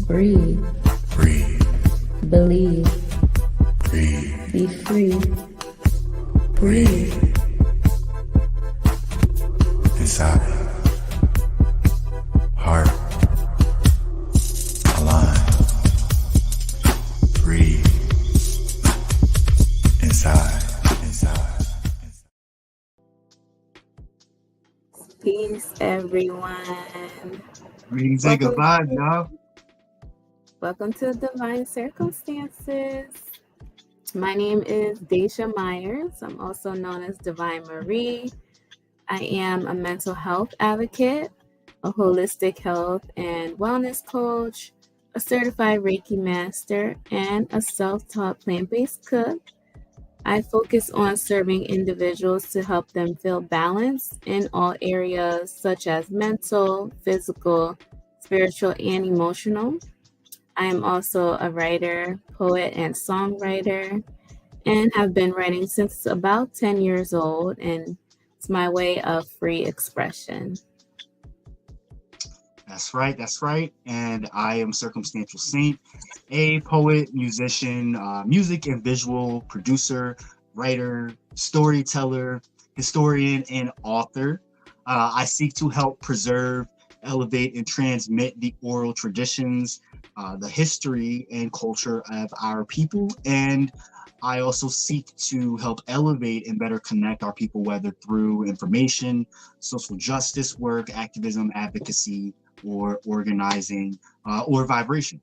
Breathe. Breathe. Believe. Breathe. Be free. Breathe. Inside. Heart. Align. Breathe. Inside. Peace, everyone. Greetings and goodbye, y'all. Welcome to Divine Circumstances. My name is Daisha Myers. I'm also known as Divine Marie. I am a mental health advocate, a holistic health and wellness coach, a certified Reiki master, and a self-taught plant-based cook. I focus on serving individuals to help them feel balanced in all areas such as mental, physical, spiritual, and emotional. I am also a writer, poet, and songwriter, and have been writing since about 10 years old, and it's my way of free expression. That's right. And I am Circumstantial Saint, a poet, musician, music and visual producer, writer, storyteller, historian, and author. I seek to help preserve, elevate, and transmit the oral traditions, the history and culture of our people. And I also seek to help elevate and better connect our people, whether through information, social justice work, activism, advocacy, or organizing, or vibration.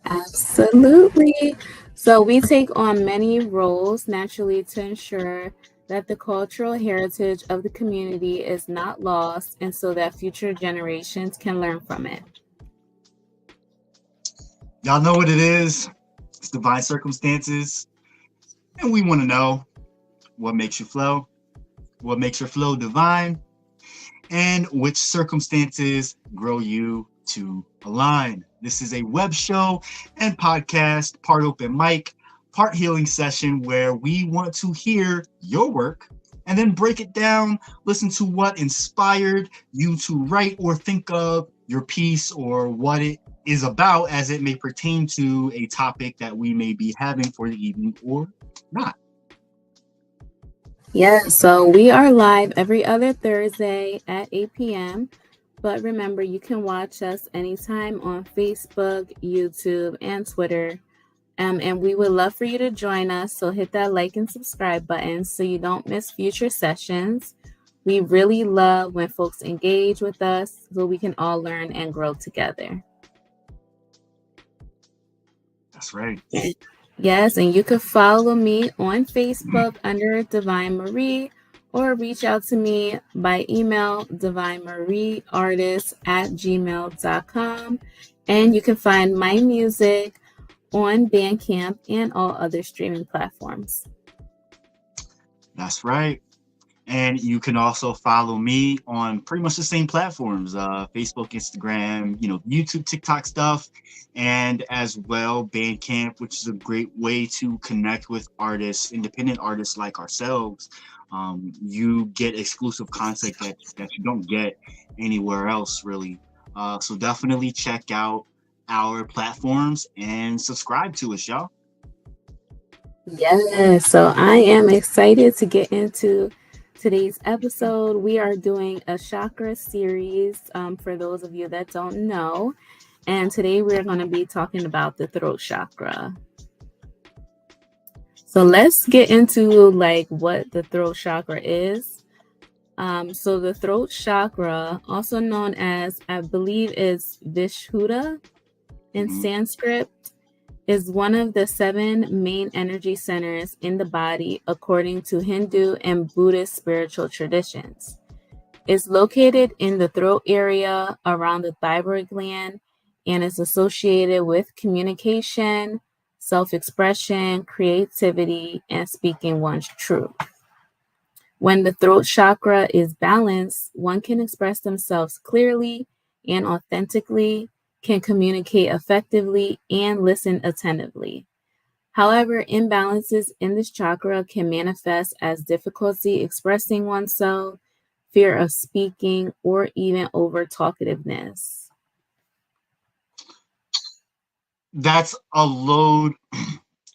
Absolutely. So we take on many roles naturally to ensure that the cultural heritage of the community is not lost, and so that future generations can learn from it. Y'all know what it is. It's Divine Circumstances. And we want to know what makes you flow, what makes your flow divine, and which circumstances grow you to align. This is a web show and podcast, part open mic, part healing session, where we want to hear your work and then break it down, listen to what inspired you to write or think of your piece, or what it is about as it may pertain to a topic that we may be having for the evening or not. Yeah, so we are live every other Thursday at 8 p.m. But remember, you can watch us anytime on Facebook, YouTube, and Twitter. And we would love for you to join us. So hit that like and subscribe button so you don't miss future sessions. We really love when folks engage with us so we can all learn and grow together. That's right. Yes, and you can follow me on Facebook under Divine Marie, or reach out to me by email, divinemarieartist@gmail.com. And you can find my music on Bandcamp and all other streaming platforms. That's right. And you can also follow me on pretty much the same platforms, Facebook, Instagram, YouTube, TikTok stuff, and as well Bandcamp, which is a great way to connect with artists, independent artists like ourselves. You get exclusive content that you don't get anywhere else, really. So definitely check out our platforms and subscribe to us, y'all. Yes, so I am excited to get into today's episode. We are doing a chakra series, for those of you that don't know. And today we're going to be talking about the throat chakra. So let's get into what the throat chakra is. So the throat chakra, also known as, I believe, is Vishuddha in Sanskrit, is one of the 7 main energy centers in the body according to Hindu and Buddhist spiritual traditions. It's located in the throat area around the thyroid gland and is associated with communication, self-expression, creativity, and speaking one's truth. When the throat chakra is balanced, one can express themselves clearly and authentically, can communicate effectively, and listen attentively. However, imbalances in this chakra can manifest as difficulty expressing oneself, fear of speaking, or even over-talkativeness. that's a load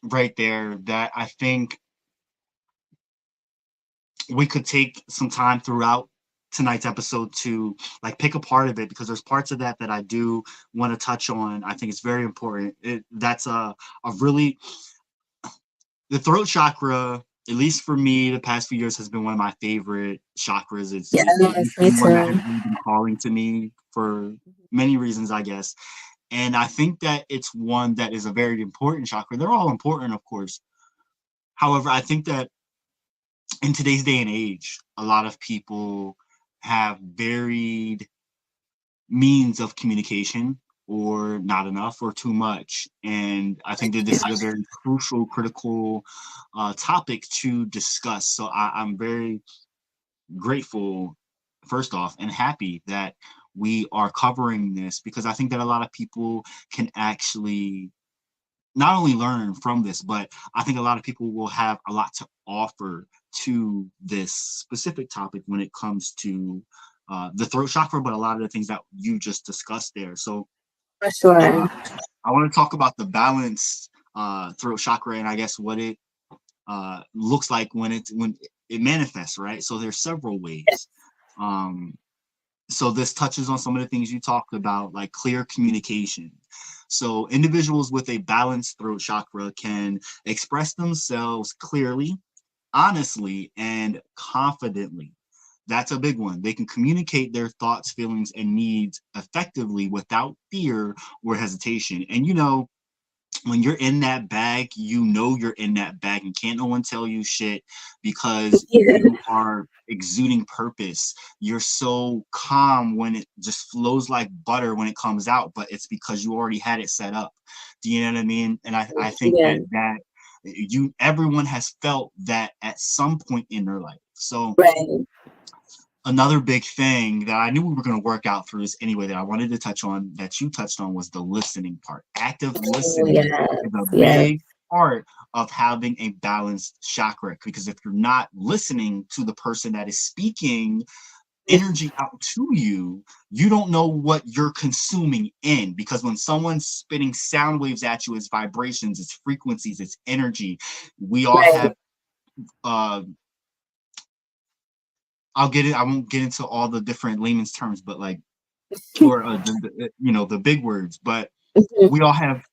right there that I think we could take some time throughout tonight's episode to like pick a part of it, because there's parts of that that I do want to touch on. I think it's very important. That's a really, the throat chakra, at least for me, the past few years has been one of my favorite chakras. It's Yes, me been one that has too. really been calling to me for many reasons, I guess. And I think that it's one that is a very important chakra. They're all important, of course. However, I think that in today's day and age, a lot of people have varied means of communication, or not enough or too much. And I think that this is a very crucial, critical topic to discuss. So I'm very grateful, first off, and happy that we are covering this, because I think that a lot of people can actually not only learn from this, but I think a lot of people will have a lot to offer to this specific topic when it comes to the throat chakra, but a lot of the things that you just discussed there. So For sure. I want to talk about the balanced throat chakra, and I guess what it looks like when it manifests, right? So there's several ways. So this touches on some of the things you talked about, like clear communication. So individuals with a balanced throat chakra can express themselves clearly, honestly, and confidently. That's a big one. They can communicate their thoughts, feelings, and needs effectively without fear or hesitation. And when you're in that bag, you're in that bag, and can't no one tell you shit, because Yeah. you are exuding purpose. You're so calm when it just flows like butter when it comes out, but it's because you already had it set up. Do you know what I mean? And I think Yeah. that everyone has felt that at some point in their life. So Right. another big thing that I knew we were going to work out through this anyway, that I wanted to touch on, that you touched on, was the listening part. Active Oh, listening yes. is a Yes. big part of having a balanced chakra, because if you're not listening to the person that is speaking energy out to you, you don't know what you're consuming in, because when someone's spitting sound waves at you, it's vibrations, it's frequencies, it's energy. We all Right. have I won't get into all the different layman's terms, but like, or the big words, but Mhm. we all have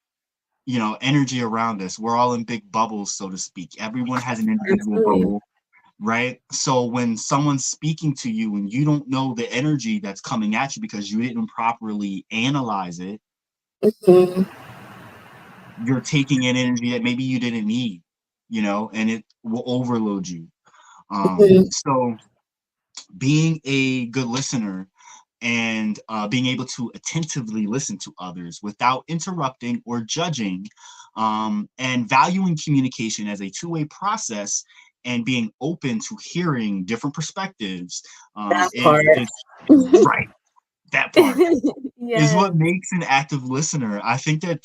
energy around us. We're all in big bubbles, so to speak. Everyone has an individual Absolutely. bubble, right? So when someone's speaking to you and you don't know the energy that's coming at you because you didn't properly analyze it, Mhm. you're taking in energy that maybe you didn't need, and it will overload you. Mhm. So being a good listener, and being able to attentively listen to others without interrupting or judging, and valuing communication as a two-way process, and being open to hearing different perspectives, That part. right, that part is Yes. what makes an active listener. I think that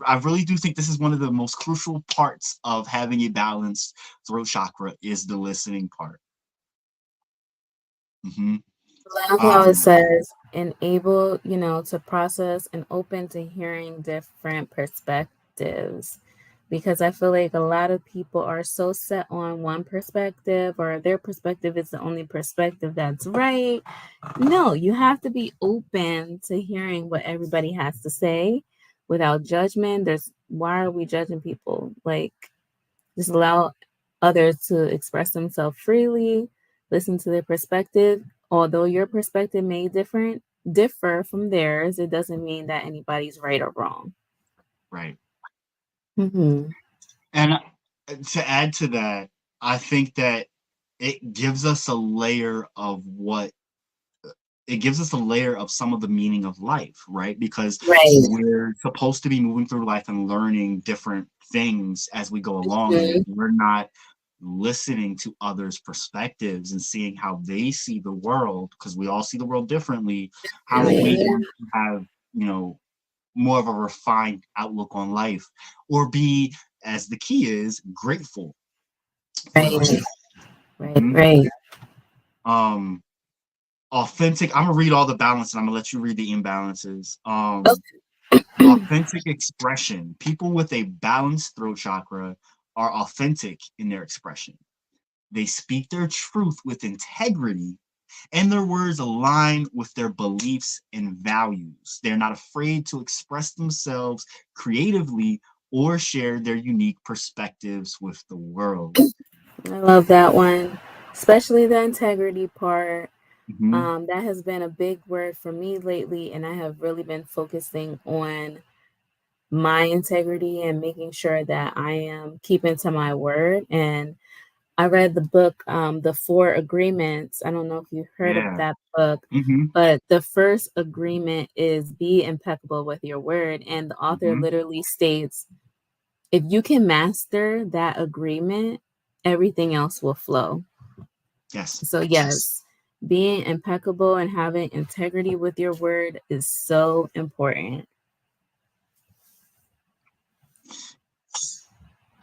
I really do think this is one of the most crucial parts of having a balanced throat chakra, is the listening part. hmm Love how it Um, says enable, to process and open to hearing different perspectives. Because I feel like a lot of people are so set on one perspective, or their perspective is the only perspective that's right. No, you have to be open to hearing what everybody has to say without judgment. Why are we judging people? Like, just allow others to express themselves freely, listen to their perspective. Although your perspective may differ from theirs, it doesn't mean that anybody's right or wrong. right. Mm-hmm. And to add to that, I think that it gives us a layer of what it gives us a layer of some of the meaning of life, right? Because Right. we're supposed to be moving through life and learning different things as we go along. And if Mm-hmm. we're not listening to others' perspectives and seeing how they see the world, because we all see the world differently, how are we Yeah. going to have, more of a refined outlook on life, or be, as the key is, grateful for Right. life? Right. hmm Right. Um, authentic. I'm gonna read all the balance, and I'm gonna let you read the imbalances. Okay. Authentic expression. People with a balanced throat chakra are authentic in their expression. They speak their truth with integrity, and their words align with their beliefs and values. They're not afraid to express themselves creatively or share their unique perspectives with the world. I love that one, especially the integrity part. Mm-hmm. That has been a big word for me lately, and I have really been focusing on my integrity and making sure that I am keeping to my word. And I read the book, The Four Agreements. I don't know if you heard of Yeah. that book, Mm-hmm. but the first agreement is be impeccable with your word. And the author Mm-hmm. literally states, if you can master that agreement, everything else will flow. Yes. So, yes, being impeccable and having integrity with your word is so important.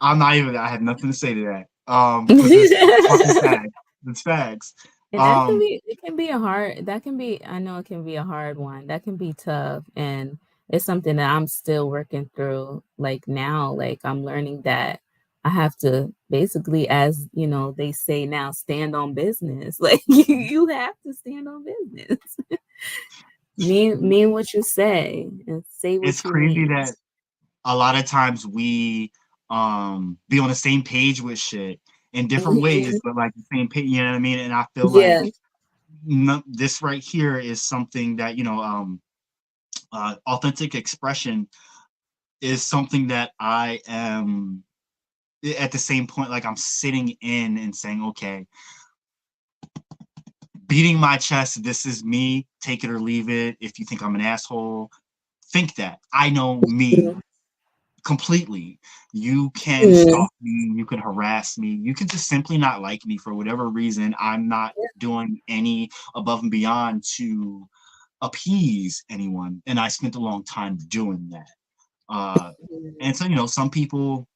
I have nothing to say to that. Because it's fucking And facts. It's facts. that can Um, be, it can be a hard, that can be, I know it can be a hard one. That can be tough. And it's something that I'm still working through. Like now, like I'm learning that I have to basically, as you know, they say now, stand on business. Like you have to stand on business. Mean what you say and say it's what you crazy mean. that a lot of times we be on the same page with shit in different ways, Mhm. but like the same page, you know what I mean? And I feel like Yeah. this right here is something that, authentic expression is something that I am at the same point, like I'm sitting in and saying, okay, beating my chest, this is me, take it or leave it. If you think I'm an asshole, think that. I know me completely. You can Mhm. stalk me, you can harass me, you can just simply not like me for whatever reason. I'm not doing any above and beyond to appease anyone. And I spent a long time doing that. And so, some people,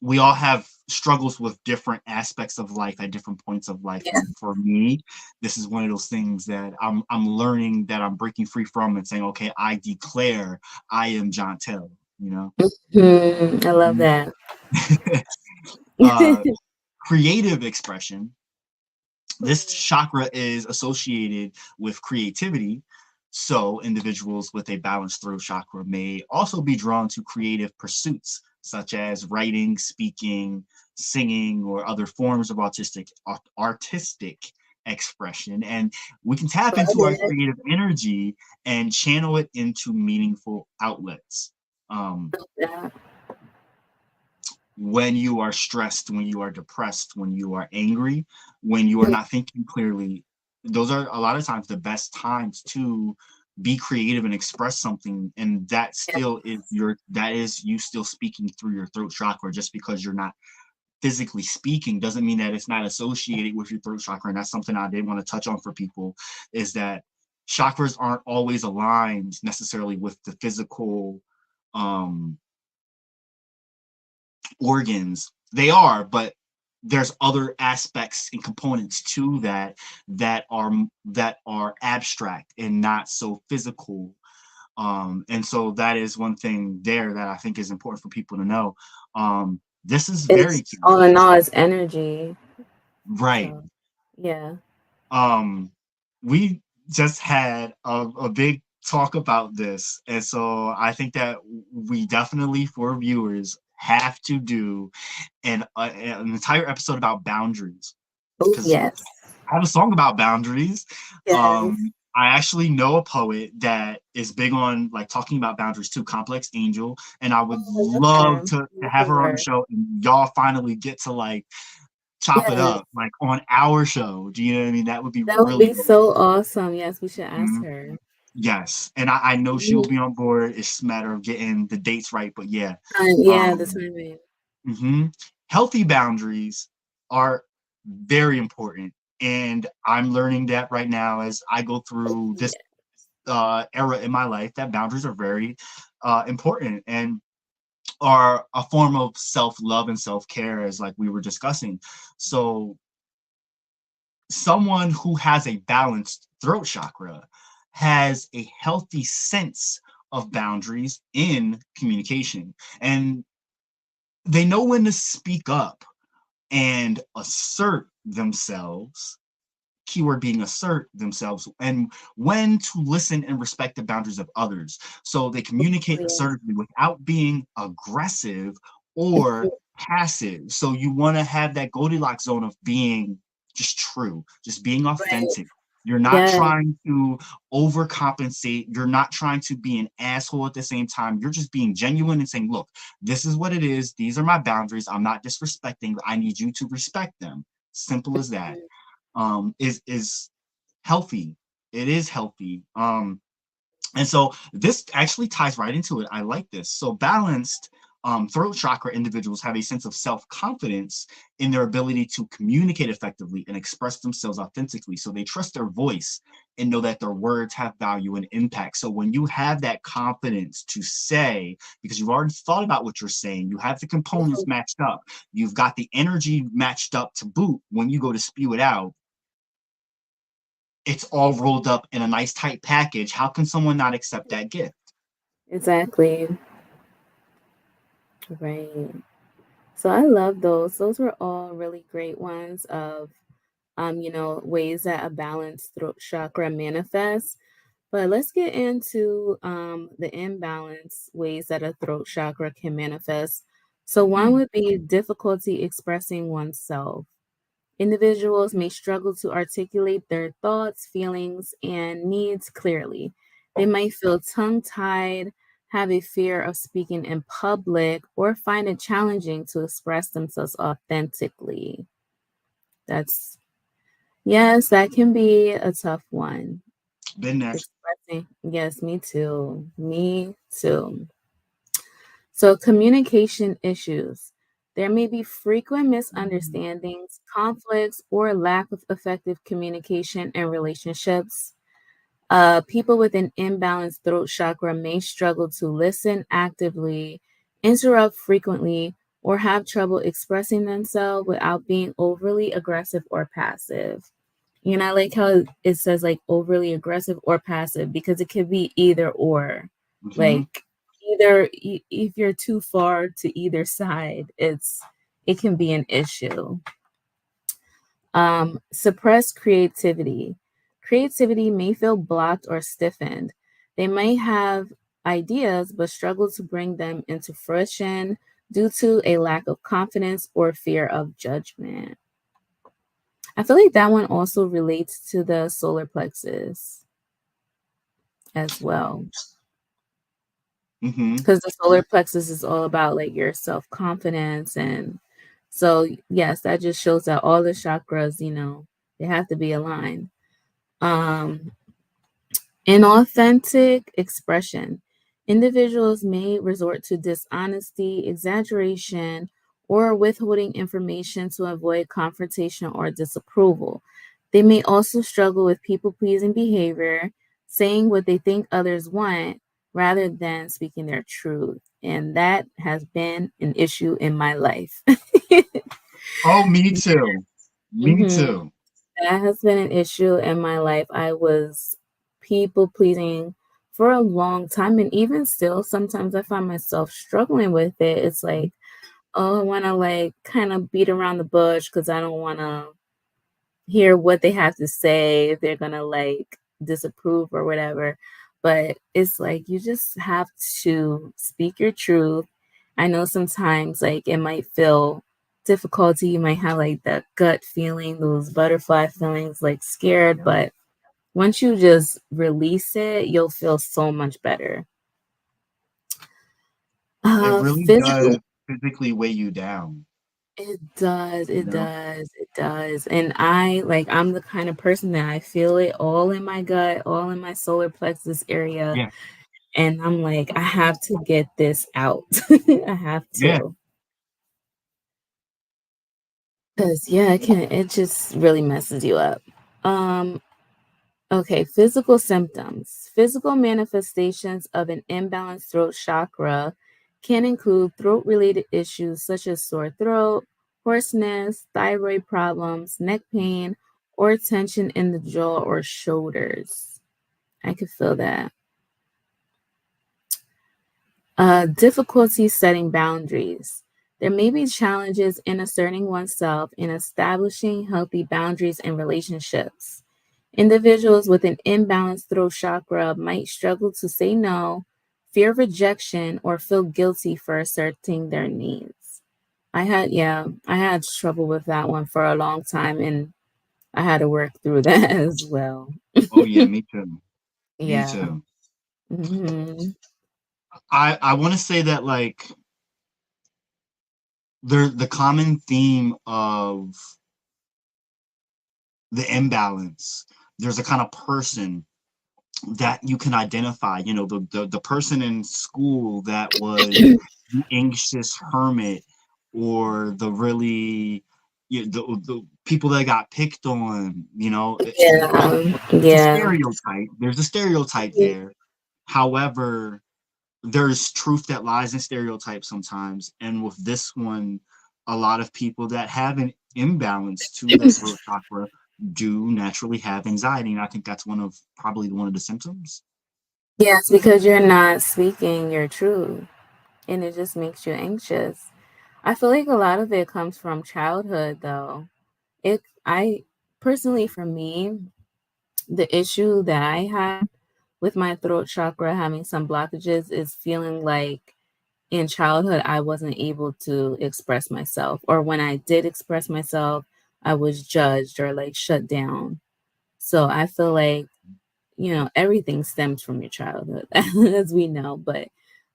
we all have struggles with different aspects of life at different points of life. Yeah. And for me, this is one of those things that I'm learning, that I'm breaking free from, and saying, okay, I declare I am John Tell, you know. I love Mhm. that. uh, Creative expression. This chakra is associated with creativity. So individuals with a balanced throat chakra may also be drawn to creative pursuits such as writing, speaking, singing, or other forms of artistic expression. And we can tap Love into our it. creative energy and channel it into meaningful outlets. Um, Yeah. when you are stressed, when you are depressed, when you are angry, when you are not thinking clearly, those are a lot of times the best times to be creative and express something. And that is you still speaking through your throat chakra. Just because you're not physically speaking doesn't mean that it's not associated with your throat chakra. And that's something I did want to touch on for people, is that chakras aren't always aligned necessarily with the physical um organs. They are, but there's other aspects and components to that that are abstract and not so physical. And so that is one thing there that I think is important for people to know. This is It's very key. all in all, it's energy. Right. So yeah. um we just had a big talk about this, and so I think that we definitely, for viewers, have to do an entire episode about boundaries, Oh because yes. I have a song about boundaries. Yes. I actually know a poet that is big on like talking about boundaries too, Complex Angel, and I would I love love her. to Love have her her on the work. show, and y'all finally get to like chop it Yeah. up like on our show. Do you know what I mean? That would be That would really be dope. so awesome. Yes, we should ask Mhm. her. Yes, and I know she'll Mhm. be on board. It's just a matter of getting the dates right, but yeah. Yeah, the Um, timing. mhm. Healthy boundaries are very important, and I'm learning that right now as I go through this Yeah. era in my life, that boundaries are very important and are a form of self-love and self-care, as like we were discussing. So someone who has a balanced throat chakra has a healthy sense of boundaries in communication. And they know when to speak up and assert themselves, keyword being assert themselves, and when to listen and respect the boundaries of others. So they communicate assertively without being aggressive or passive. So you want to have that Goldilocks zone of being just true, just being authentic. You're not trying to overcompensate. You're not trying to be an asshole at the same time. You're just being genuine and saying, look, this is what it is. These are my boundaries. I'm not disrespecting. I need you to respect them. Simple as that. Is healthy. It is healthy. And so this actually ties right into it. I like this. So balanced throat chakra individuals have a sense of self-confidence in their ability to communicate effectively and express themselves authentically. So they trust their voice and know that their words have value and impact. So when you have that confidence to say, because you've already thought about what you're saying, you have the components matched up, you've got the energy matched up to boot, when you go to spew it out, it's all rolled up in a nice tight package. How can someone not accept that gift? Exactly. Right. So I love those. Those were all really great ones of ways that a balanced throat chakra manifests. But let's get into the imbalance ways that a throat chakra can manifest. So one would be difficulty expressing oneself. Individuals may struggle to articulate their thoughts, feelings, and needs clearly. They might feel tongue tied, have a fear of speaking in public, or find it challenging to express themselves authentically. That's, yes, that can be a tough one. Been there. Expressing, yes, me too. Me too. So, communication issues. There may be frequent misunderstandings, conflicts, or lack of effective communication in relationships. People with an imbalanced throat chakra may struggle to listen actively, interrupt frequently, or have trouble expressing themselves without being overly aggressive or passive. You know, I like how it says like overly aggressive or passive because it could be either or. Like either if you're too far to either side, it can be an issue. Suppress creativity. Creativity may feel blocked or stiffened. They may have ideas but struggle to bring them into fruition due to a lack of confidence or fear of judgment. I feel like that one also relates to the solar plexus as well. Because the solar plexus is all about like your self-confidence. And so, yes, that just shows that all the chakras, they have to be aligned. Um, Inauthentic expression. Individuals may resort to dishonesty, exaggeration, or withholding information to avoid confrontation or disapproval. They may also struggle with people pleasing behavior, saying what they think others want rather than speaking their truth. And that has been an issue in my life. Oh, me too. Me Mhm. too. That has been an issue in my life. I was people pleasing for a long time. And even still, sometimes I find myself struggling with it. It's like, oh, I want to like kind of beat around the bush because I don't want to hear what they have to say, if they're going to like disapprove or whatever. But it's like, you just have to speak your truth. I know sometimes like it might feel difficulty. You might have like that gut feeling, those butterfly feelings, like scared. But once you just release it, you'll feel so much better. It really does Physical. physically weigh you down. It does, You it know? does, it does. And I'm the kind of person that I feel it all in my gut, all in my solar plexus area. Yeah. And I'm like, I have to get this out. I have Yeah. to. Because yeah, it just really messes you up. Um, okay, physical symptoms. Physical manifestations of an imbalanced throat chakra can include throat-related issues such as sore throat, hoarseness, thyroid problems, neck pain, or tension in the jaw or shoulders. I could feel that. Difficulty setting boundaries. There may be challenges in asserting oneself and establishing healthy boundaries in relationships. Individuals with an imbalanced throat chakra might struggle to say no, fear rejection, or feel guilty for asserting their needs. I had trouble with that one for a long time, and I had to work through that as well. Oh yeah, me too. Me Yeah. too. Hmm. I want to say that like the common theme of the imbalance. There's a kind of person that you can identify. You know, the person in school that was the anxious hermit, or the really the people that got picked on. You know, Yeah. it's a Yeah. stereotype. There's a stereotype there. However, there's truth that lies in stereotypes sometimes. And with this one, a lot of people that have an imbalance to their throat chakra do naturally have anxiety. And I think that's probably one of the symptoms. Yes, because you're not speaking your truth and it just makes you anxious. I feel like a lot of it comes from childhood though. I personally, for me, the issue that I had with my throat chakra having some blockages is feeling like in childhood I wasn't able to express myself, or when I did express myself, I was judged or like shut down. So I feel like, everything stems from your childhood, as we know, but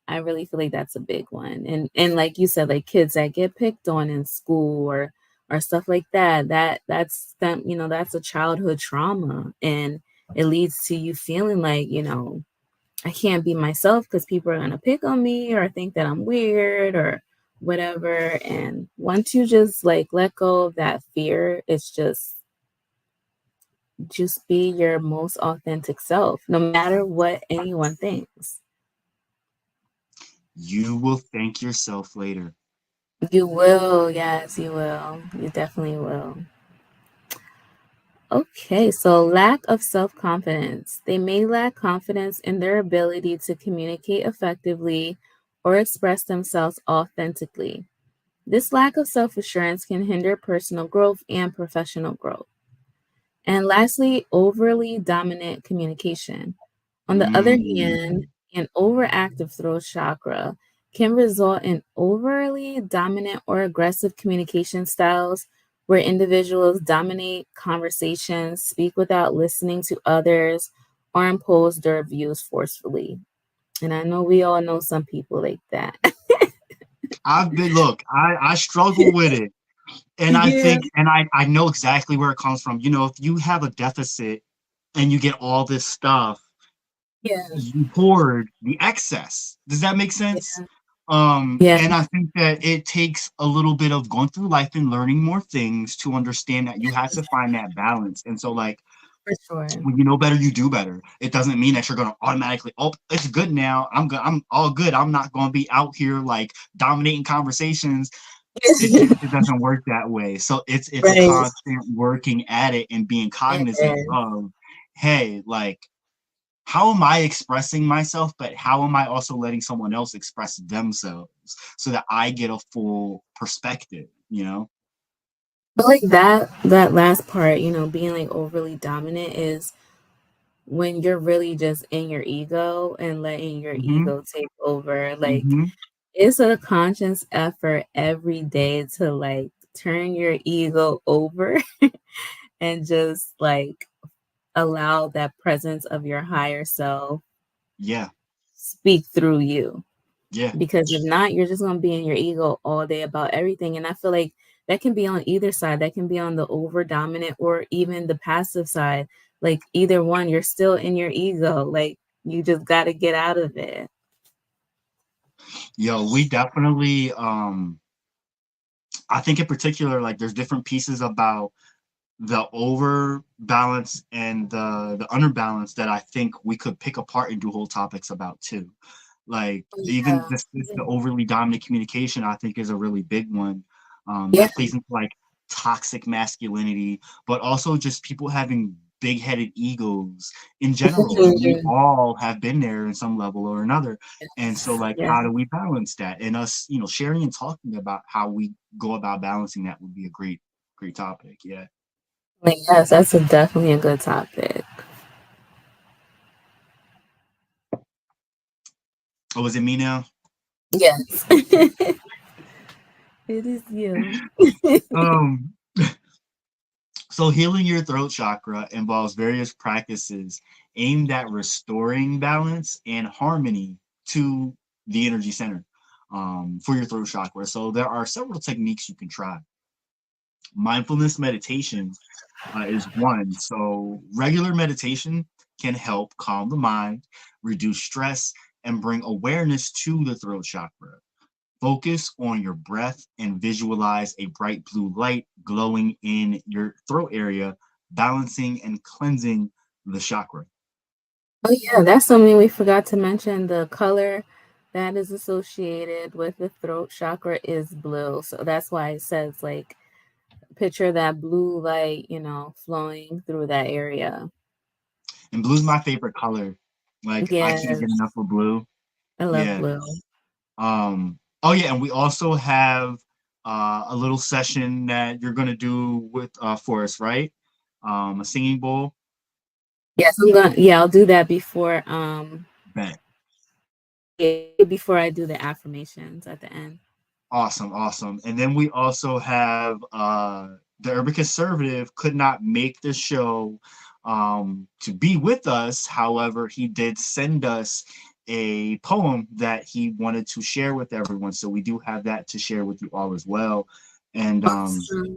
I really feel like that's a big one. And like you said, like kids that get picked on in school or stuff like that, that's them, that's a childhood trauma. And it leads to you feeling like, I can't be myself because people are gonna pick on me or think that I'm weird or whatever. And once you just like let go of that fear, it's just be your most authentic self, no matter what anyone thinks. You will thank yourself later. You will, yes, you will. You definitely will. Okay, so lack of self confidence. They may lack confidence in their ability to communicate effectively or express themselves authentically. This lack of self assurance can hinder personal growth and professional growth. And lastly, overly dominant communication. On the other Mm, hand, an overactive throat chakra can result in overly dominant or aggressive communication styles where individuals dominate conversations, speak without listening to others, or impose their views forcefully. And I know we all know some people like that. look, I struggle with it. And I Yeah. think, and I know exactly where it comes from. You know, if you have a deficit and you get all this stuff, Yeah. you hoard the excess. Does that make sense? Yeah. Yeah, And I think that it takes a little bit of going through life and learning more things to understand that you have to find that balance. And so, like, for sure. when you know better, you do better. It doesn't mean that you're gonna automatically, oh, it's good now. I'm good. I'm all good. I'm not gonna be out here like dominating conversations. It doesn't work that way. So it's a Right. constant working at it and being It cognizant is. of, hey, like, how am I expressing myself, but how am I also letting someone else express themselves so that I get a full perspective, you know? But like that last part, being like overly dominant is when you're really just in your ego and letting your Mm-hmm. ego take over. Like Mm-hmm. it's a conscious effort every day to like turn your ego over and just like allow that presence of your higher self Yeah. speak through you. Yeah. Because if not, you're just going to be in your ego all day about everything. And I feel like that can be on either side. That can be on the over dominant or even the passive side. Like either one, you're still in your ego. Like you just got to get out of it. Yo, we definitely I think in particular, like there's different pieces about the overbalance and the underbalance that I think we could pick apart and do whole topics about too. Like even Yeah. this the overly dominant communication, I think is a really big one. Yeah. That plays into like toxic masculinity, but also just people having big-headed egos in general, and we all have been there in some level or another. And so, like, Yeah. how do we balance that? And us, sharing and talking about how we go about balancing that would be a great topic. Yeah. Yes, that's definitely a good topic. Oh, is it me now? Yes. It is you. Um, so healing your throat chakra involves various practices aimed at restoring balance and harmony to the energy center for your throat chakra. So there are several techniques you can try. Mindfulness meditation is one. So regular meditation can help calm the mind, reduce stress, and bring awareness to the throat chakra. Focus on your breath and visualize a bright blue light glowing in your throat area, balancing and cleansing the chakra. Oh yeah, that's something we forgot to mention. The color that is associated with the throat chakra is blue. So that's why it says like picture that blue light, flowing through that area. And blue's my favorite color. Like, I can't Yes, get enough of blue. I love Yeah. blue. Oh yeah, and we also have a little session that you're gonna do with for us, right? A singing bowl. Yes, I'll do that before Bet. before I do the affirmations at the end. Awesome, awesome. And then we also have the Urban Conservative could not make the show to be with us. However, he did send us a poem that he wanted to share with everyone. So we do have that to share with you all as well. And Awesome.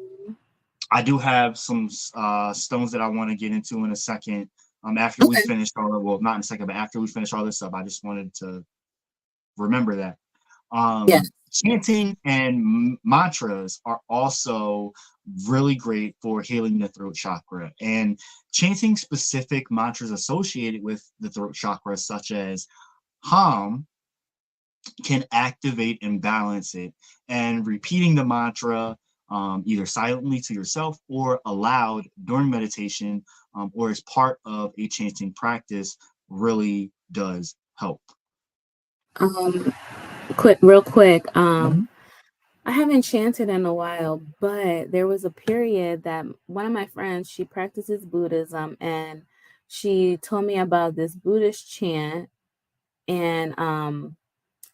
I do have some stones that I want to get into in a second. After we Okay. finish all well, not in a second, but after we finish all this stuff, I just wanted to remember that. Yes. Yes. Chanting and mantras are also really great for healing the throat chakra. And chanting specific mantras associated with the throat chakra, such as Hum, can activate and balance it. And repeating the mantra either silently to yourself or aloud during meditation or as part of a chanting practice really does help. Um, real quick. Mhm. I haven't chanted in a while, but there was a period that one of my friends, she practices Buddhism, and she told me about this Buddhist chant, and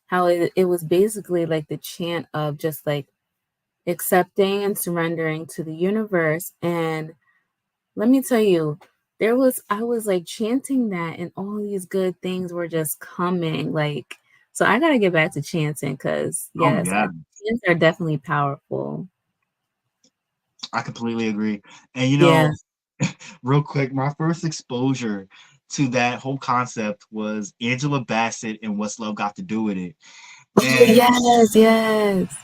how it was basically like the chant of just like accepting and surrendering to the universe. And let me tell you, I was like chanting that, and all these good things were just coming. Like, so I got to get back to chanting because, Oh yes, yeah, chants are definitely powerful. I completely agree. And Yeah. real quick, my first exposure to that whole concept was Angela Bassett and What's Love Got to Do with It. Oh, And yes, yes.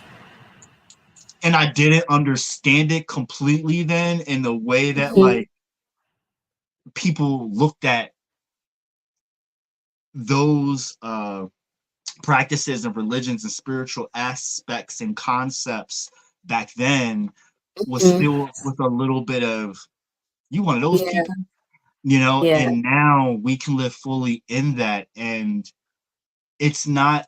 I didn't understand it completely then in the way that Mhm. like people looked at those practices and religions and spiritual aspects and concepts back then was Mhm. still with a little bit of you one of those Yeah, people, yeah. and now we can live fully in that, and it's not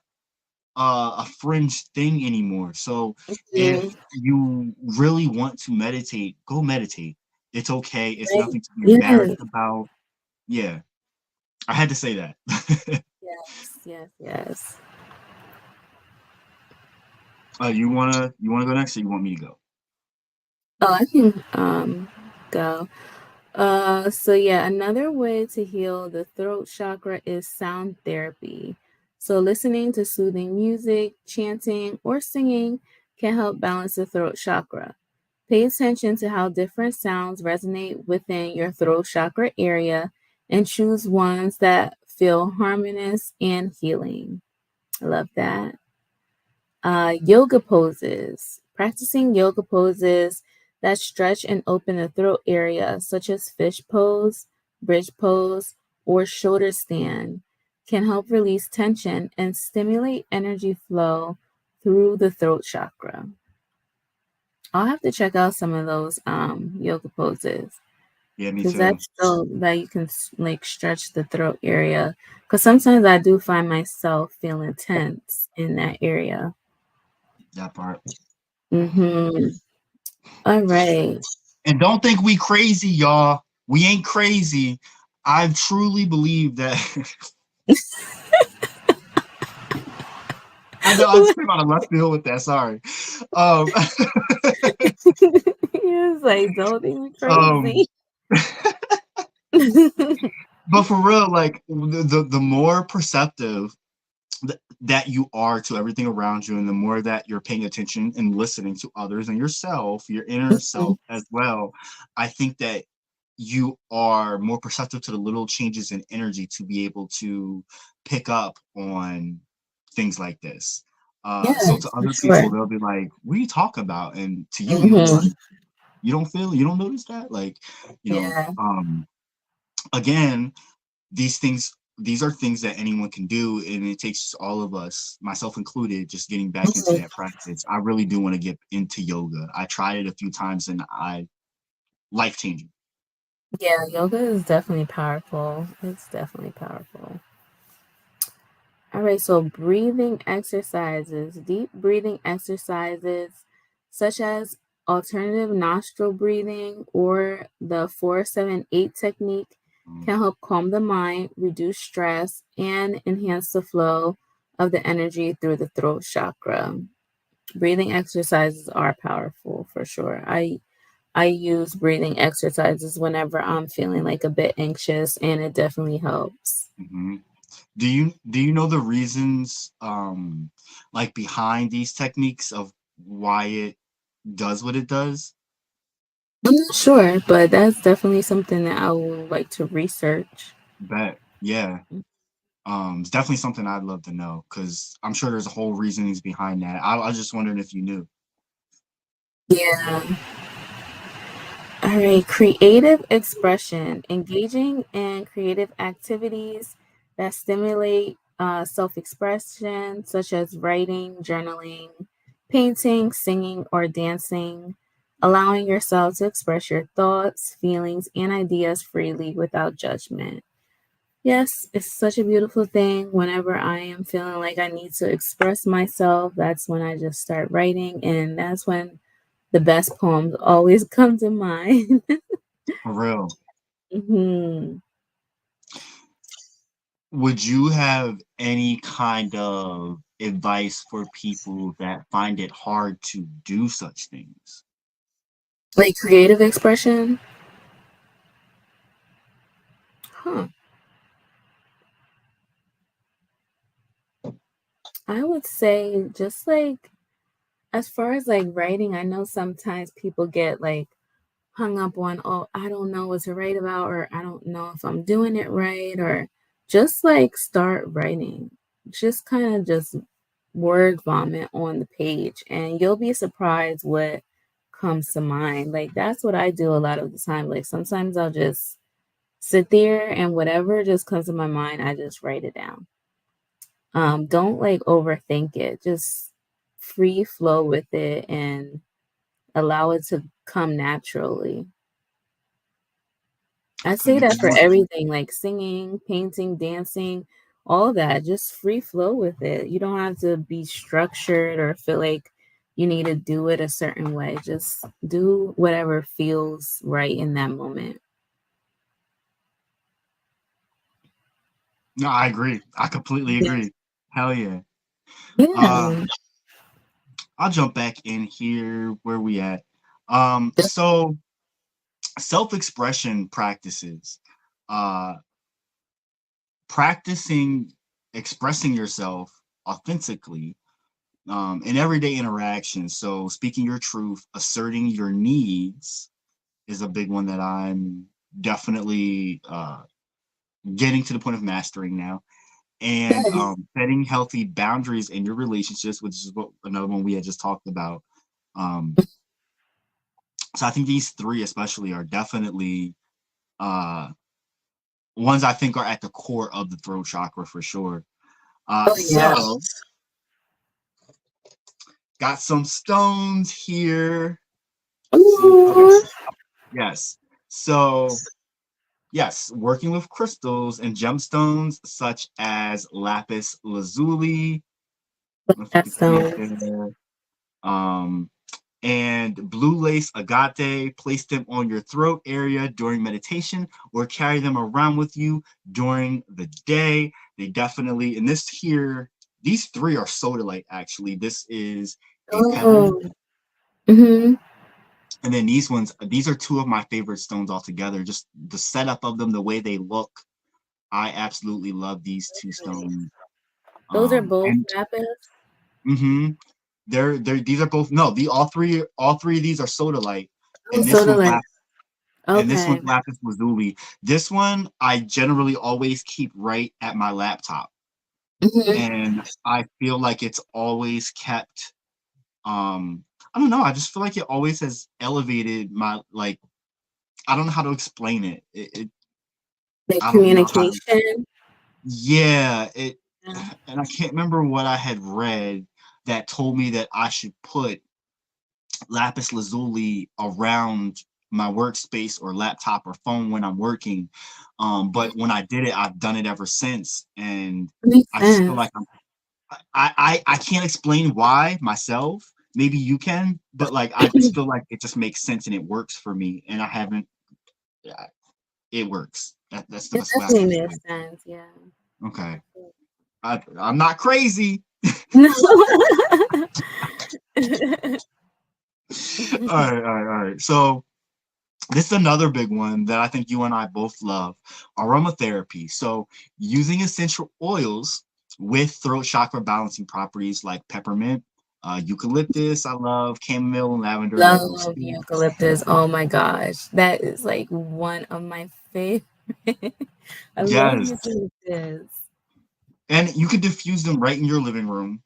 a fringe thing anymore. So if Mhm. you really want to meditate, go meditate. It's okay. It's Right. nothing to be Yes, embarrassed about. Yeah, I had to say that. yes, yes, yes. You wanna go next, or you want me to go? Oh, I can go. So yeah, another way to heal the throat chakra is sound therapy. So listening to soothing music, chanting, or singing can help balance the throat chakra. Pay attention to how different sounds resonate within your throat chakra area and choose ones that feel harmonious and healing. I love that. Yoga poses. Practicing yoga poses that stretch and open the throat area, such as fish pose, bridge pose, or shoulder stand, can help release tension and stimulate energy flow through the throat chakra. I'll have to check out some of those yoga poses. Yeah, me because too. that's so that you can like stretch the throat area. Because sometimes I do find myself feeling tense in that area. That part. Mm-hmm. All right. And don't think we crazy, y'all. We ain't crazy. I truly believe that. I know I just came out of left field with that. Sorry. Um, It's like, don't think we're um, crazy. but for real, like the more perceptive that you are to everything around you, and the more that you're paying attention and listening to others and yourself, your inner self as well, I think that you are more perceptive to the little changes in energy to be able to pick up on things like this. So Yes, to for other sure. people, they'll be like, "What are you talking about?" And to you, you'll be Hmm. like, you don't notice that?" Like, you know, Yeah. again, these are things that anyone can do, and it takes all of us, myself included, just getting back into Mhm. that practice. I really do want to get into yoga. I tried it a few times, and I life changing. Yeah, yoga is definitely powerful. It's definitely powerful. All right, so breathing exercises, deep breathing exercises such as alternative nostril breathing or the 478 technique can help calm the mind, reduce stress, and enhance the flow of the energy through the throat chakra. Breathing exercises are powerful for sure. I use breathing exercises whenever I'm feeling like a bit anxious, and it definitely helps. Mm-hmm. Do you know the reasons like behind these techniques of why it does what it does? I'm not sure, but that's definitely something that I would like to research. Bet, yeah. It's definitely something I'd love to know because I'm sure there's a whole reasonings behind that. I was just wondering if you knew. Yeah. All right. Creative expression, engaging in creative activities that stimulate self expression, such as writing, journaling, painting, singing, or dancing, allowing yourself to express your thoughts, feelings, and ideas freely without judgment. Yes, it's such a beautiful thing. Whenever I am feeling like I need to express myself, that's when I just start writing, and that's when the best poems always come to mind. For real. Hmm. Would you have any kind of advice for people that find it hard to do such things? Like creative expression? Huh. I would say just like as far as like writing, I know sometimes people get like hung up on, oh, I don't know what to write about, or I don't know if I'm doing it right, or just like start writing. Just kind of just word vomit on the page, and you'll be surprised what comes to mind. Like, that's what I do a lot of the time. Like, sometimes I'll just sit there and whatever just comes to my mind, I just write it down. Don't like overthink it. Just free flow with it and allow it to come naturally. I say Couldn't that agree for more. everything, like singing, painting, dancing, all that. Just free flow with it. You don't have to be structured or feel like you need to do it a certain way. Just do whatever feels right in that moment. No, I agree. I completely Yeah. agree. Hell yeah. Uh, Yeah. I'll jump back in here where we at. So self-expression practices, uh, practicing expressing yourself authentically in everyday interactions. So speaking your truth, asserting your needs is a big one that I'm definitely getting to the point of mastering now. And setting healthy boundaries in your relationships, which is what another one we had just talked about. Um, so I think these three especially are definitely uh, ones I think are at the core of the throat chakra for sure. Oh yeah. So got some stones here. Okay. Ooh. Yes. So yes, working with crystals and gemstones such as lapis lazuli. I don't know if you That can see it sounds. there. Um, and blue lace agate, place them on your throat area during meditation or carry them around with you during the day. They definitely, and this here, these three are sodalite actually. This is a peppermint. Oh. Mm-hmm. And then these ones, these are two of my favorite stones altogether. Just the setup of them, the way they look. I absolutely love these two stones. Those are both And lapis. mm-hmm, they're these are both no, the all three of these are sodalite, Oh, and this one's sodalite. Okay. lapis lazuli. This one I generally always keep right at my laptop, Mm-hmm. and I feel like it's always kept. I don't know. I just feel like it always has elevated my like. I don't know how to explain it. Like I don't know how to. communication. Yeah, it, Yeah. and I can't remember what I had read that told me that I should put lapis lazuli around my workspace or laptop or phone when I'm working. But when I did it, I've done it ever since, and Makes I just feel sense. like I can't explain why myself. Maybe you can, but like I just feel like it just makes sense and it works for me, and I haven't. Yeah, it works. That's the It best way I can definitely say makes it. sense. Yeah. Okay, I'm not crazy. No. All right. So this is another big one that I think you and I both love, aromatherapy. So using essential oils with throat chakra balancing properties like peppermint, eucalyptus, I love chamomile and lavender, love those Love too. eucalyptus. Oh my gosh. That is like one of my favorite. I love Yes, eucalyptus. and you could diffuse them right in your living room,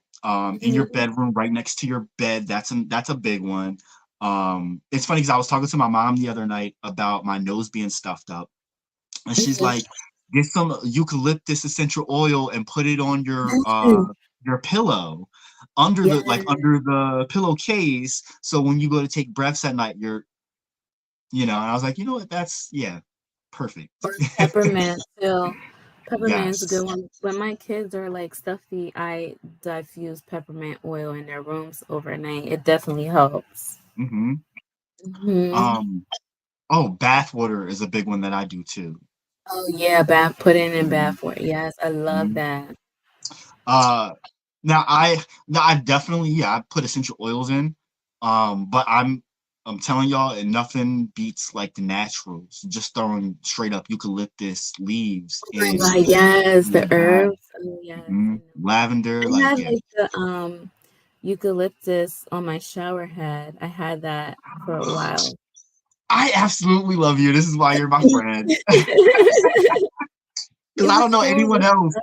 in your Mhm. bedroom, right next to your bed. That's a big one. It's funny because I was talking to my mom the other night about my nose being stuffed up, and she's Mhm. like, "Get some eucalyptus essential oil and put it on Yes. your pillow, Yes. under the pillowcase, so when you go to take breaths at night, you're And I was like, you know what? That's yeah, perfect. Or peppermint too. Peppermint's a Yes. good one. When my kids are like stuffy, I diffuse peppermint oil in their rooms overnight. It definitely helps. hmm Hmm. Um. Oh, bath water is a big one that I do too. Oh yeah, bath pudding and hmm bath water. Yes, I love hmm that. Uh. Now I definitely I put essential oils in. But I'm telling y'all, and nothing beats like the naturals. Just throwing straight up eucalyptus leaves Oh my in god, yes, the that. herbs. Oh yes, I know. Lavender, I like had yeah. like the eucalyptus on my shower head. I had that for a while. I absolutely love you. This is why you're my friend. Because It I was don't know so anyone else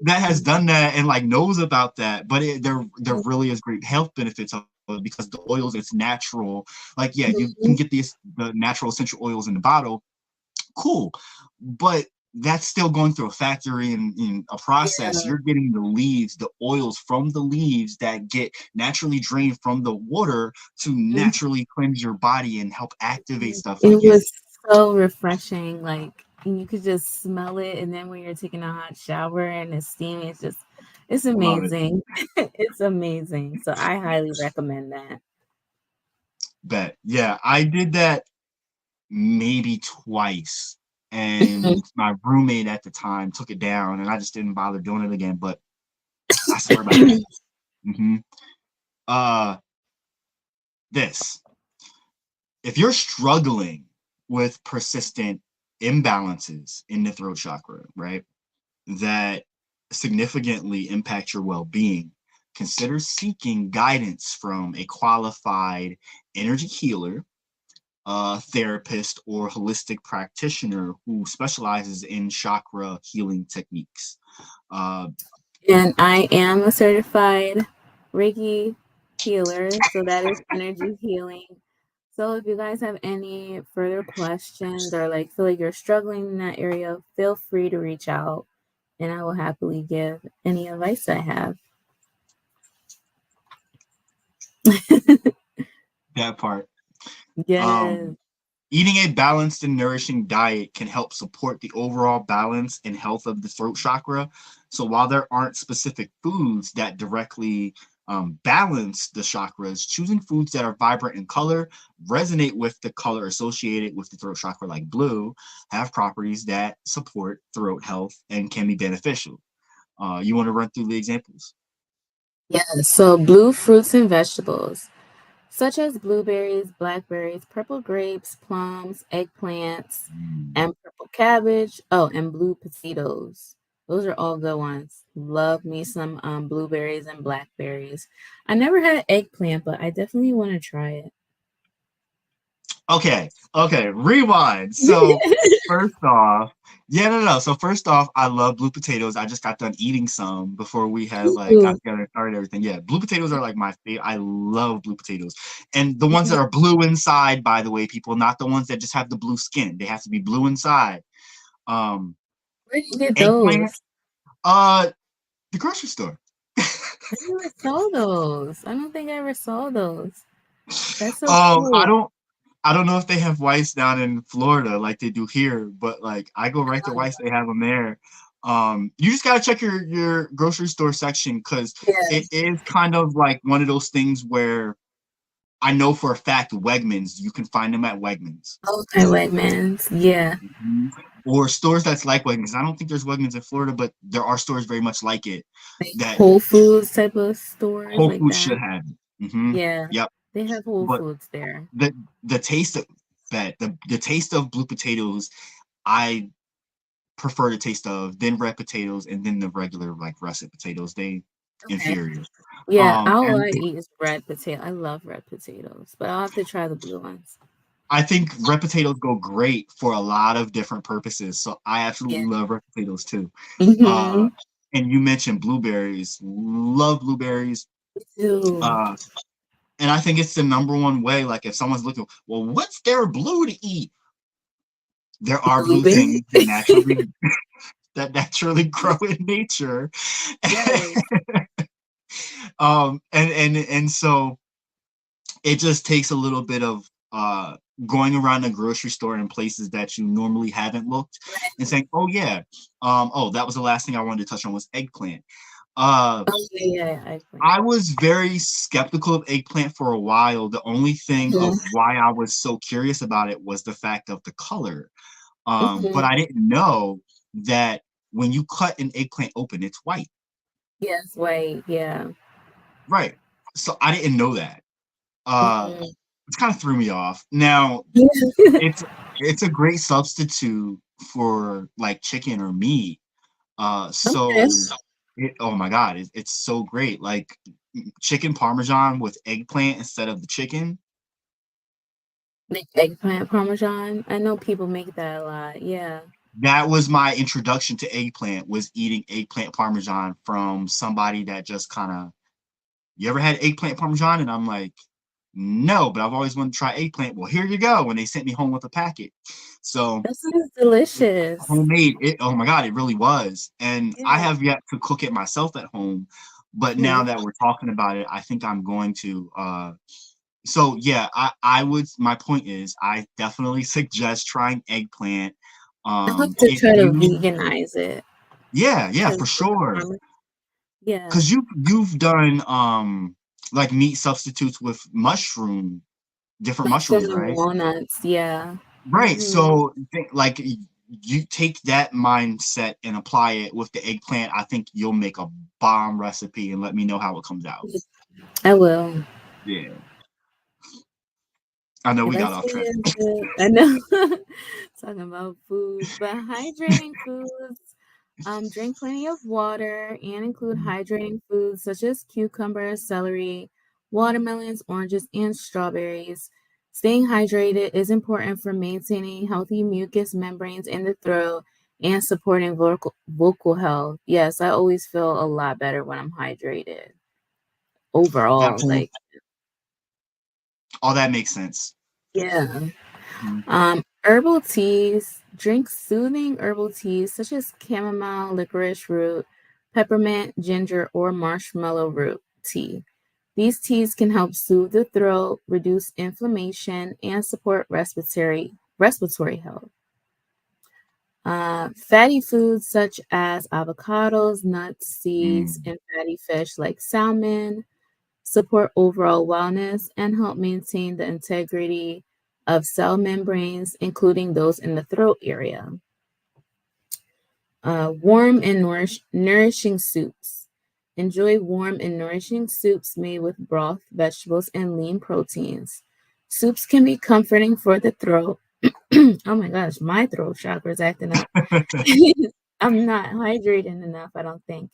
that has refreshing. done that and like knows about that. But there really is great health benefits of it because the oils, it's natural. Like yeah, you can Mhm. get the natural essential oils in the bottle, cool, but that's still going through a factory and in a process. Yeah. You're getting the leaves, the oils from the leaves that get naturally drained from the water to Mhm. naturally cleanse your body and help activate stuff. Like It yeah, was so refreshing, like, and you could just smell it, and then when you're taking a hot shower and it's steamy, it's love it. amazing. It's amazing, so I highly recommend that. Bet. Yeah, I did that maybe twice. Mhm. And my roommate at the time took it down, and I just didn't bother doing it again. But I swear by that. hmm Uh, this. If you're struggling with persistent imbalances in the throat chakra, right, that significantly impact your well being, consider seeking guidance from a qualified energy healer, therapist, or holistic practitioner who specializes in chakra healing techniques. Uh, And I am a certified Reiki healer, so that is energy healing. So if you guys have any further questions or like feel like you're struggling in that area, feel free to reach out and I will happily give any advice I have. that part. Um, Yes. Eating a balanced and nourishing diet can help support the overall balance and health of the throat chakra. So while there aren't specific foods that directly balance the chakras, choosing foods that are vibrant in color, resonate with the color associated with the throat chakra, like blue, have properties that support throat health and can be beneficial. You want to run through the examples? Yeah, so blue fruits and vegetables, such as blueberries, blackberries, purple grapes, plums, eggplants, Mm. and purple cabbage. Oh, and blue potatoes. Those are all good ones. Love me some blueberries and blackberries. I never had eggplant, but I definitely want to try Okay, rewind. So it. first off, yeah, no. So first off, I love blue potatoes. I just got done eating some before we had like got Ooh. together and started everything. Yeah, blue potatoes are like my favorite. I love blue potatoes, and the ones Mhm. that are blue inside, by the way, people, not the ones that just have the blue skin. They have to be blue inside. Um, Where do you get Eggplant, those? uh, the grocery store. I never saw those. I don't think I ever saw those. That's so Um, I cool. don't I don't know if they have whites down in Florida like they do here, but like I go right to whites, they have them there. You just gotta check your grocery store section because Yeah. it is kind of like one of those things where I know for a fact Wegmans, you can find them at Wegmans. Okay, Wegmans. Yeah. Mhm. Or stores that's like Wegmans. I don't think there's Wegmans in Florida, but there are stores very much like it Like that Whole Foods type of stores Whole like Foods that. should have it. Yeah. Yep. They have Whole But Foods there. the the taste of the taste of blue potatoes, I prefer the taste of then red potatoes and then the regular like russet potatoes. They Okay. inferior. Yeah, all And I eat is red potato. I love red potatoes, but I'll have to try the blue ones. I think red potatoes go great for a lot of different purposes. So I Yeah. absolutely love red potatoes too. Uh, Mm-hmm. and you mentioned blueberries. Love blueberries. Me too. Uh, and I think it's the number one way. Like if someone's looking, well, what's there blue to eat? There are blue Blueberry. things that naturally grow in nature. Yes. And so it just takes a little bit of going around the grocery store in places that you normally haven't looked and saying, oh yeah, oh, that was the last thing I wanted to touch on was eggplant. uh Oh yeah, eggplant. I was very skeptical of eggplant for a while. The only thing of Mm-hmm. why I was so curious about it was the fact of the color. But Mm-hmm. I didn't know that when you cut an eggplant open, it's white. Yes, wait, yeah. Right. So I didn't know that. Mm-hmm. It kind of threw me off. Now Yeah. it's it's a great substitute for like chicken or meat. Okay. So oh my god, it's so great. Like chicken parmesan with eggplant instead of the chicken. Make eggplant parmesan. I know people make that a lot. Yeah. That was my introduction to eggplant, was eating eggplant parmesan from somebody that just kind of, you ever had eggplant parmesan? And I'm like, no, but I've always wanted to try eggplant. Well, here you go. When they sent me home with a packet. So That sounds delicious. homemade, oh my God, it really was. And I Yeah. have yet to cook it myself at home. But now Mhm. that we're talking about it, I think I'm going to. So yeah, I would, my point is, I definitely suggest trying eggplant. I'll have to If try to you, veganize it. yeah, 'Cause for with the sure. yeah. Because you've done like meat substitutes with different Mushroom mushrooms, and right? walnuts, yeah. Right. Mhm. So think like you take that mindset and apply it with the eggplant. I think you'll make a bomb recipe and let me know how it comes out. I will. Yeah. I know If we I got off see track. it, I know. Talking about foods, but hydrating foods. Drink plenty of water and include hydrating foods such as cucumbers, celery, watermelons, oranges, and strawberries. Staying hydrated is important for maintaining healthy mucous membranes in the throat and supporting vocal health. Yes, I always feel a lot better when I'm hydrated That overall. whole Like, all that makes sense. yeah. Mhm. Herbal teas. Drink soothing herbal teas such as chamomile, licorice root, peppermint, ginger, or marshmallow root tea. These teas can help soothe the throat, reduce inflammation, and support respiratory respiratory health. Fatty foods such as avocados, nuts, seeds, and fatty fish like salmon support overall wellness and help maintain the integrity of cell membranes, including those in the throat area. Warm and nourishing soups. Enjoy warm and nourishing soups made with broth, vegetables, and lean proteins. Soups can be comforting for the throat. Oh my gosh, my throat chakra is acting up. I'm not hydrating enough, I don't think.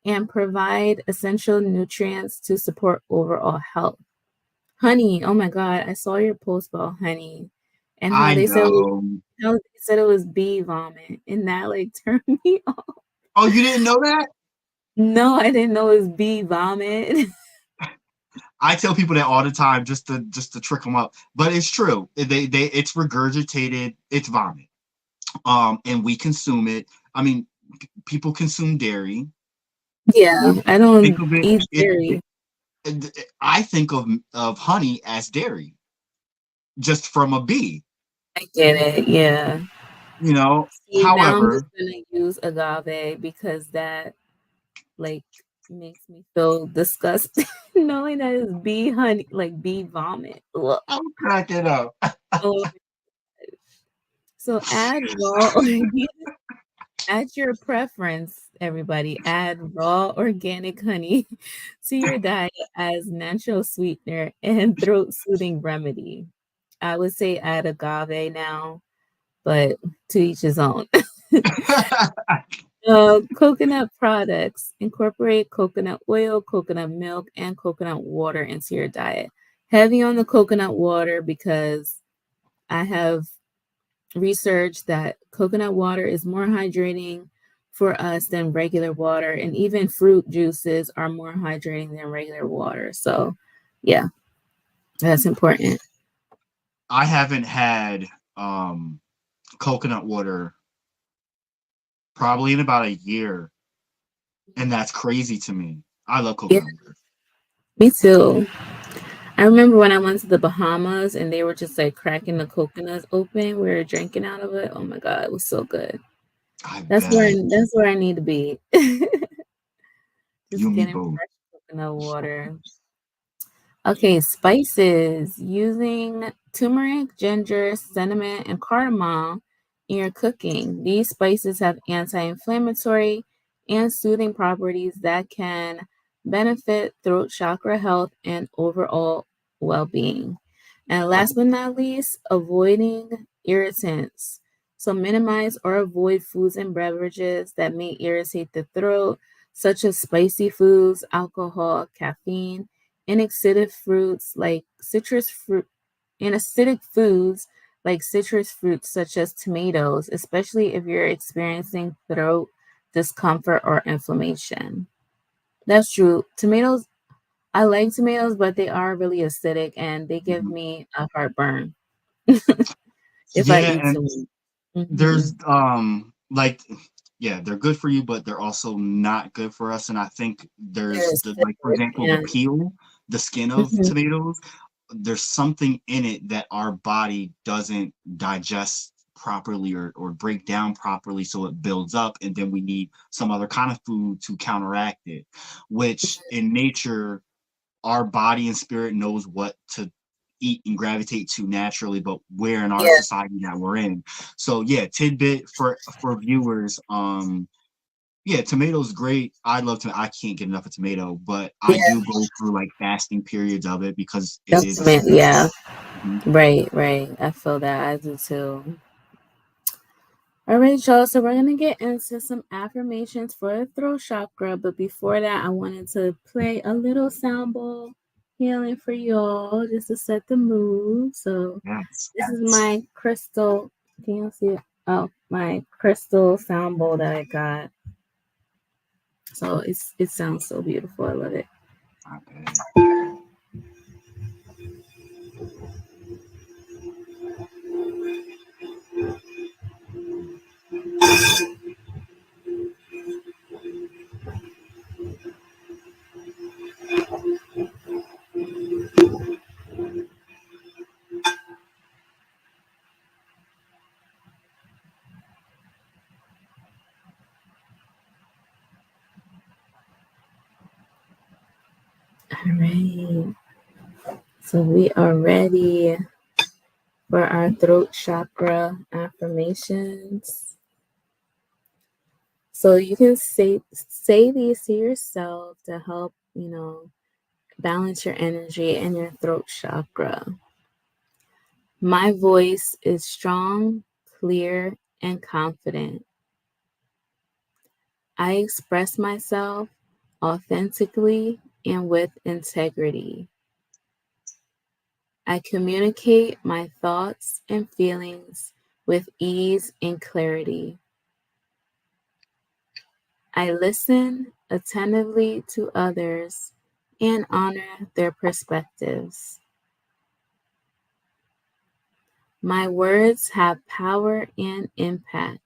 And provide essential nutrients to support overall health. Honey, oh my God, I saw your post about honey and I know. how they said it was bee vomit, and that like turned me off. Oh, you didn't know that? No, I didn't know it was bee vomit. I tell people that all the time just to trick them up, but it's true. It's regurgitated. It's vomit. And we consume it. I mean, people consume dairy. Yeah, I Think don't of it. eat dairy. I think of honey as dairy, just from a bee. I get it. Yeah. You know. See, now I'm just However, gonna use agave because that like makes me feel disgusted knowing that it's bee honey, like bee vomit. Ugh. I'm cracking up. Oh, so add raw organic, at your preference, everybody, add raw organic honey to your diet as natural sweetener and throat soothing remedy. I would say add agave now, but to each his own. Coconut products. Incorporate coconut oil, coconut milk, and coconut water into your diet. Heavy on the coconut water because I have researched that coconut water is more hydrating for us than regular water, and even fruit juices are more hydrating than regular water. So, yeah, that's important. I haven't had coconut water probably in about a year, and that's crazy to me. I love Yeah, coconut water. me too. I remember when I went to the Bahamas and they were just like cracking the coconuts open. We were drinking out of it. Oh my God, it was so good. I That's where bet. that's where I need to be. You Just and me getting both. fresh coconut water. Okay, spices. Using turmeric, ginger, cinnamon, and cardamom in your cooking. These spices have anti-inflammatory and soothing properties that can benefit throat chakra health and overall well-being. And last but not least, avoiding irritants. So minimize or avoid foods and beverages that may irritate the throat, such as spicy foods, alcohol, caffeine, and acidic fruits like citrus fruit and acidic foods like citrus fruits such as tomatoes, especially if you're experiencing throat discomfort or inflammation. That's true. Tomatoes, I like tomatoes, but they are really acidic and they give Mhm. me a heartburn if I Yeah, eat and too much. there's Mhm. like yeah, they're good for you, but they're also not good for us. And I think They're there's the like for acidic example, the and peel, the skin of mhm. tomatoes, there's something in it that our body doesn't digest properly or break down properly, so it builds up, and then we need some other kind of food to counteract it, which in nature our body and spirit knows what to eat and gravitate to naturally, but we're in our Yeah, society that we're in. So yeah, tidbit for viewers. Yeah, tomatoes great. I love to. I can't get enough of tomato, but I yeah, do go through like fasting periods of it because it is definitely. acidic. Yeah, Mhm. right, right. I feel that. I do too. All right, y'all. So we're gonna get into some affirmations for the throat chakra, but before that, I wanted to play a little sound bowl healing for y'all just to set the mood. So Yes. this is my crystal. Can you see it? Oh, my crystal sound bowl that I got. So it sounds so beautiful. I love it. I bet. All right. So we are ready for our throat chakra affirmations. So you can say these to yourself to help, balance your energy and your throat chakra. My voice is strong, clear, and confident. I express myself authentically and with integrity. I communicate my thoughts and feelings with ease and clarity. I listen attentively to others and honor their perspectives. My words have power and impact.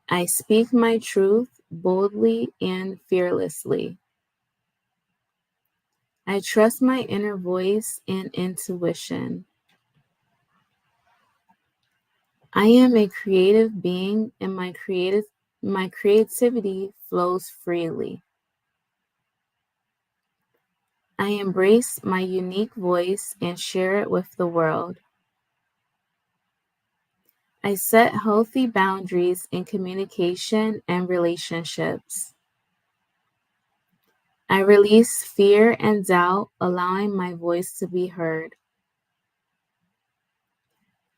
I speak my truth boldly and fearlessly. I trust my inner voice and intuition. I am a creative being and my creativity flows freely. I embrace my unique voice and share it with the world. I set healthy boundaries in communication and relationships. I release fear and doubt, allowing my voice to be heard.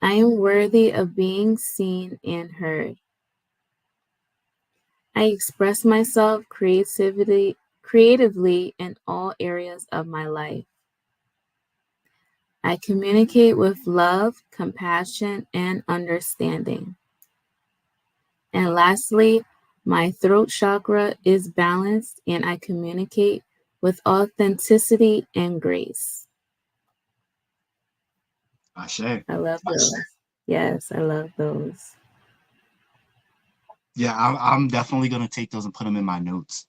I am worthy of being seen and heard. I express myself creatively in all areas of my life. I communicate with love, compassion, and understanding. And lastly, my throat chakra is balanced and I communicate with authenticity and grace. Ashe. I love those. Yes, I love those. Yeah, I'm definitely gonna take those and put them in my notes.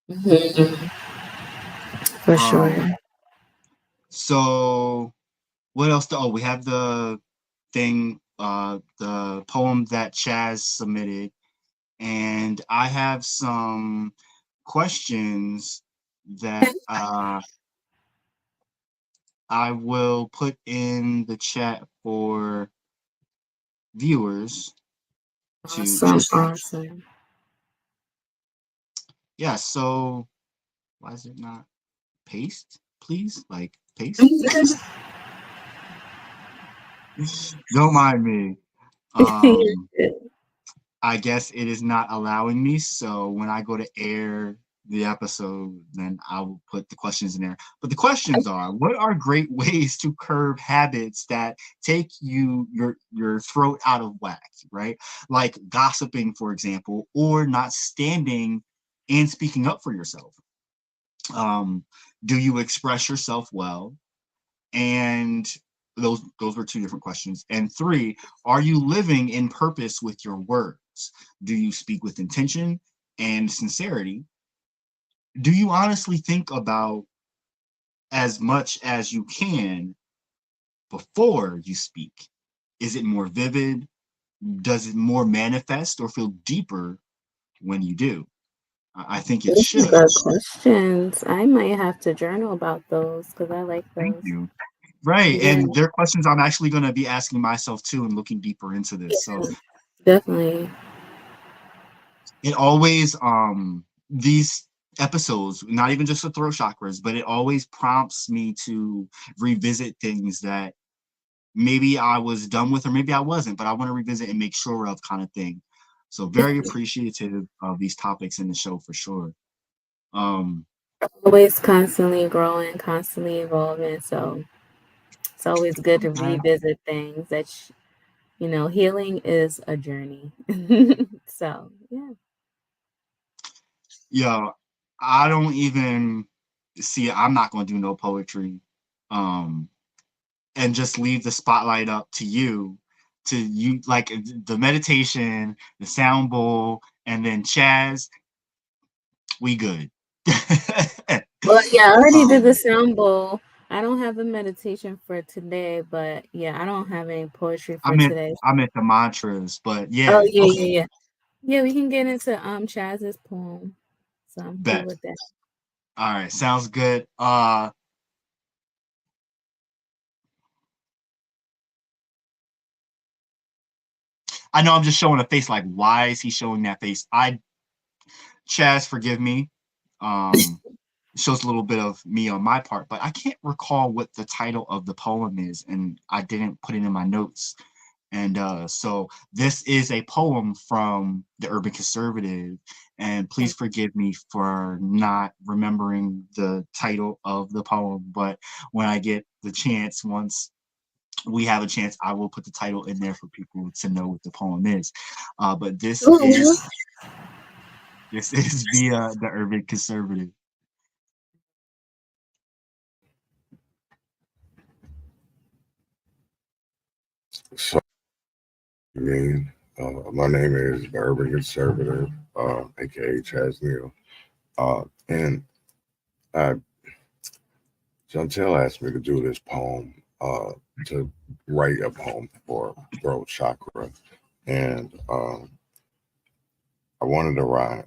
Mhm. For sure. So what else? We have the thing, the poem that Chaz submitted, and I have some questions that I will put in the chat for viewers to Awesome, check out. awesome. Yeah, so why is it not paste, please? Like paste? Don't mind me. Um, I guess it is not allowing me. So when I go to air the episode, then I will put the questions in there. But the questions are: what are great ways to curb habits that take your throat out of whack, right? Like gossiping, for example, or not standing and speaking up for yourself. Um, do you express yourself well? And those were two different questions. And three, are you living in purpose with your words? Do you speak with intention and sincerity? Do you honestly think about as much as you can before you speak? Is it more vivid? Does it more manifest or feel deeper when you do? I think it Those are should. good questions. I might have to journal about those because I like Thank those. you. Right. Yeah, And they're questions I'm actually going to be asking myself too and looking deeper into this. So definitely. it always these episodes, not even just the throat chakras, but it always prompts me to revisit things that maybe I was done with or maybe I wasn't, but I want to revisit and make sure of, kind of thing. So very appreciative of these topics in the show for sure. um Always constantly growing, constantly evolving. So it's always good to okay. revisit things healing is a journey. So, yeah. Yo, I don't even see, I'm not going to do no poetry. um and just leave the spotlight up to you, like the meditation, the sound bowl, and then Chaz, we good. Well, yeah, I already did the um, sound bowl. I don't have a meditation for today, but yeah, I don't have any poetry I for meant today. I meant the mantras, but Oh, yeah, yeah, okay, yeah, yeah. Yeah, we can get into Chaz's poem. So I'm cool bet. with that. All right, sounds good. I know I'm just showing a face like, why is he showing that face? Chaz, forgive me. Shows a little bit of me on my part, but I can't recall what the title of the poem is, and I didn't put it in my notes. And so this is a poem from the Urban Conservative, and please forgive me for not remembering the title of the poem, but when I get the chance, once we have a chance, I will put the title in there for people to know what the poem is. But this is via the Urban Conservative. So, my name is the Urban Conservative, aka Chaz Neal. And Chantel asked me to do this poem, to write a poem for throat chakra. And I wanted to write,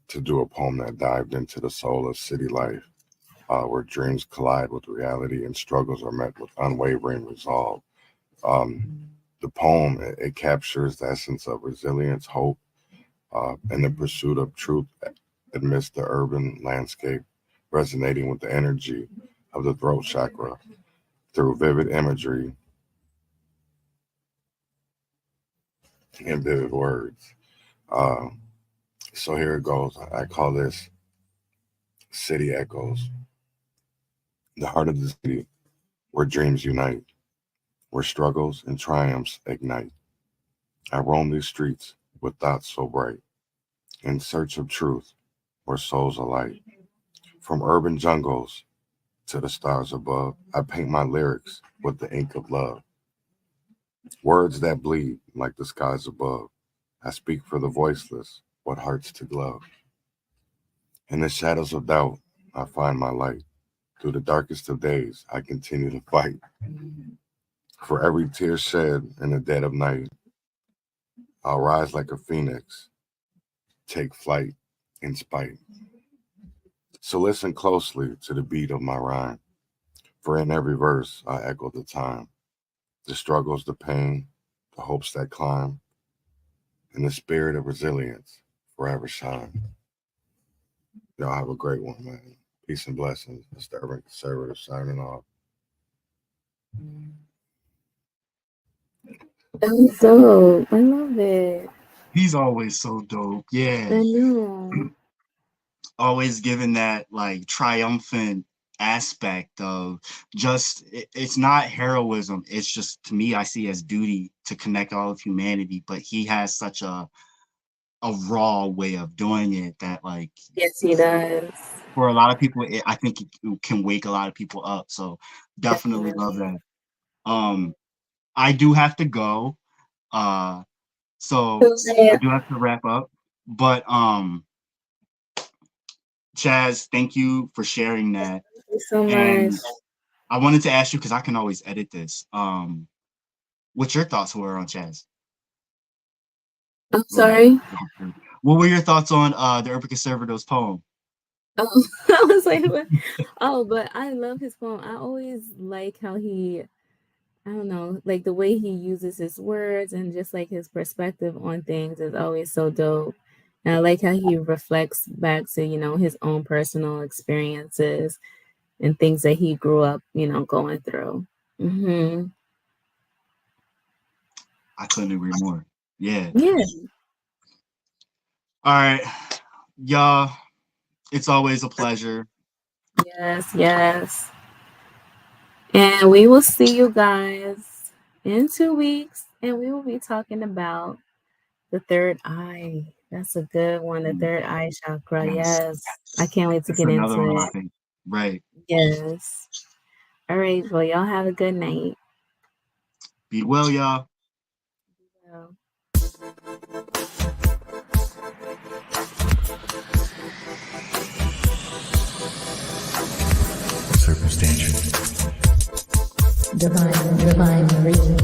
to do a poem that dived into the soul of city life, where dreams collide with reality and struggles are met with unwavering resolve. The poem, it captures the essence of resilience, hope, and the pursuit of truth amidst the urban landscape, resonating with the energy of the throat chakra through vivid imagery and vivid words. So here it goes. I call this City Echoes. The heart of the city, where dreams unite, where struggles and triumphs ignite. I roam these streets with thoughts so bright, in search of truth, where souls alight. From urban jungles to the stars above, I paint my lyrics with the ink of love. Words that bleed like the skies above. I speak for the voiceless, what hearts to glove. In the shadows of doubt, I find my light. Through the darkest of days, I continue to fight. For every tear shed in the dead of night, I'll rise like a phoenix, take flight in spite. So listen closely to the beat of my rhyme, for in every verse I echo the time, the struggles, the pain, the hopes that climb, and the spirit of resilience forever shine. Y'all have a great one, man. Peace and blessings. It's the Urban Conservative signing off. That's dope. I love it. He's always so dope. Yeah. I know. Always given that like triumphant aspect of just it's not heroism, it's just, to me, I see as duty to connect all of humanity, but he has such a raw way of doing it that, like, Yes, he does. for a lot of people, I think it can wake a lot of people up. So definitely love that. I do have to go, so I do have to wrap up, but Chaz, thank you for sharing that. Thank you so And much. I wanted to ask you, because I can always edit this, what your thoughts were on Chaz. I'm sorry. What were your thoughts on the Urban Conservative's poem? Oh, I was like, what? Oh, but I love his poem. I always like how he, I don't know, like the way he uses his words and just like his perspective on things is always so dope. And I like how he reflects back to, his own personal experiences and things that he grew up, going through. Mm-hmm. I couldn't agree more. Yeah. Yeah. All right, y'all. It's always a pleasure. Yes, yes. And we will see you guys in 2 weeks, and we will be talking about the third eye. That's a good one. The third eye chakra. Yes. I can't wait to That's get another into one, I it. think. Right. Yes. All right. Well, y'all have a good night. Be well, y'all. Well. Circumstantial. Divine reason.